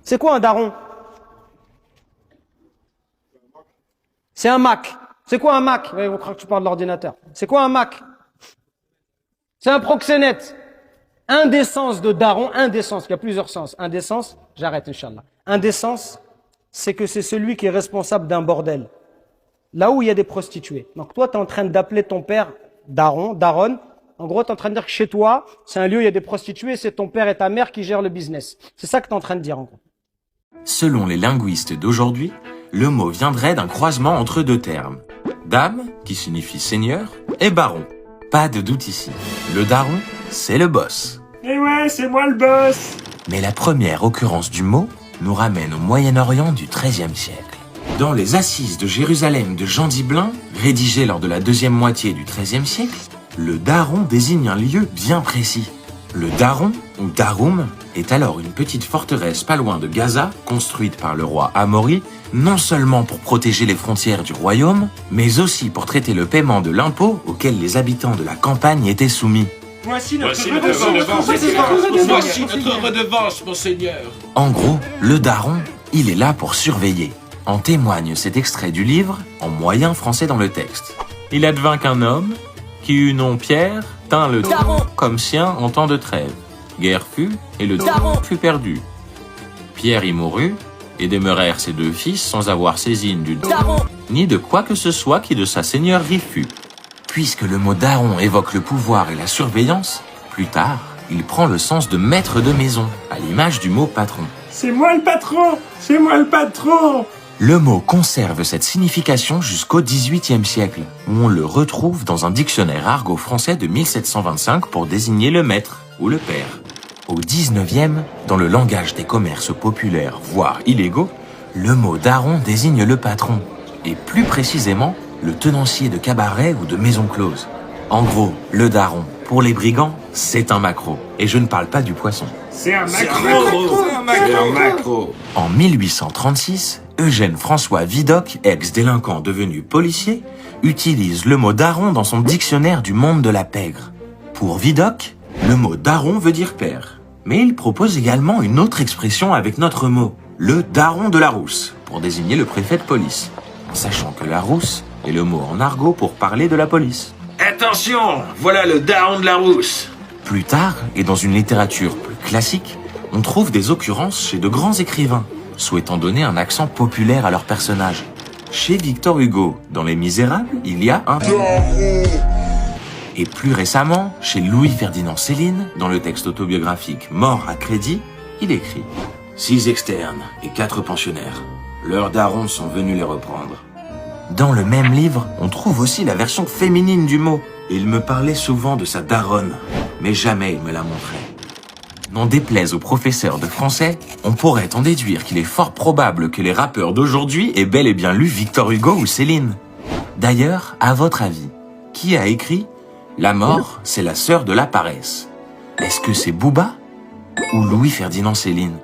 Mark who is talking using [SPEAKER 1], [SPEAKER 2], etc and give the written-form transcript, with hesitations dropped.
[SPEAKER 1] C'est quoi un daron? C'est un Mac. C'est quoi un Mac? Oui, on croit que tu parles de l'ordinateur. C'est quoi un Mac? C'est un proxénète. Indécence de daron, indécence, il y a plusieurs sens. Indécence, j'arrête, Inch'Allah. Indécence, c'est que c'est celui qui est responsable d'un bordel. Là où il y a des prostituées. Donc toi, tu es en train d'appeler ton père daron. En gros, tu es en train de dire que chez toi, c'est un lieu où il y a des prostituées, c'est ton père et ta mère qui gèrent le business. C'est ça que tu es en train de dire, en gros.
[SPEAKER 2] Selon les linguistes d'aujourd'hui, le mot viendrait d'un croisement entre deux termes. Dame, qui signifie seigneur, et baron. Pas de doute ici. Le daron, c'est le boss.
[SPEAKER 3] Eh ouais, c'est moi le boss.
[SPEAKER 2] Mais la première occurrence du mot nous ramène au Moyen-Orient du XIIIe siècle. Dans les Assises de Jérusalem de Jean d'Ibelin, rédigées lors de la deuxième moitié du XIIIe siècle, le daron désigne un lieu bien précis. Le daron, ou darum, est alors une petite forteresse pas loin de Gaza, construite par le roi Amaury, non seulement pour protéger les frontières du royaume, mais aussi pour traiter le paiement de l'impôt auquel les habitants de la campagne étaient soumis.
[SPEAKER 3] Voici notre
[SPEAKER 4] redevance. Voici notre redevance, monseigneur.
[SPEAKER 2] En gros, le daron, il est là pour surveiller. En témoigne cet extrait du livre, en moyen français dans le texte. Il advint qu'un homme, qui eut nom Pierre, tint le daron comme sien en temps de trêve. Guerre fut, et le daron fut perdu. Pierre y mourut, et demeurèrent ses deux fils sans avoir saisine du daron, ni de quoi que ce soit qui de sa seigneurie fût. Puisque le mot daron évoque le pouvoir et la surveillance, plus tard, il prend le sens de maître de maison, à l'image du mot patron.
[SPEAKER 3] C'est moi le patron. C'est moi le patron.
[SPEAKER 2] Le mot conserve cette signification jusqu'au XVIIIe siècle, où on le retrouve dans un dictionnaire argot français de 1725 pour désigner le maître ou le père. Au XIXe, dans le langage des commerces populaires, voire illégaux, le mot daron désigne le patron, et plus précisément, le tenancier de cabaret ou de maison close. En gros, le daron, pour les brigands, c'est un maquereau, et je ne parle pas du poisson.
[SPEAKER 3] C'est un maquereau.
[SPEAKER 2] En 1836, Eugène François Vidocq, ex-délinquant devenu policier, utilise le mot daron dans son dictionnaire du monde de la pègre. Pour Vidocq, le mot daron veut dire père. Mais il propose également une autre expression avec notre mot, le daron de la rousse, pour désigner le préfet de police. Sachant que la rousse est le mot en argot pour parler de la police.
[SPEAKER 4] Attention, voilà le daron de la rousse.
[SPEAKER 2] Plus tard, et dans une littérature plus classique, on trouve des occurrences chez de grands écrivains, souhaitant donner un accent populaire à leurs personnages. Chez Victor Hugo, dans Les Misérables, il y a un daron. Et plus récemment, chez Louis-Ferdinand Céline, dans le texte autobiographique Mort à crédit, il écrit « 6 externes et 4 pensionnaires. Leurs darons sont venus les reprendre. » Dans le même livre, on trouve aussi la version féminine du mot. Il me parlait souvent de sa daronne, mais jamais il me la montrait. N'en déplaise aux professeurs de français, on pourrait en déduire qu'il est fort probable que les rappeurs d'aujourd'hui aient bel et bien lu Victor Hugo ou Céline. D'ailleurs, à votre avis, qui a écrit « La mort, c'est la sœur de la paresse » Est-ce que c'est Booba ou Louis-Ferdinand Céline?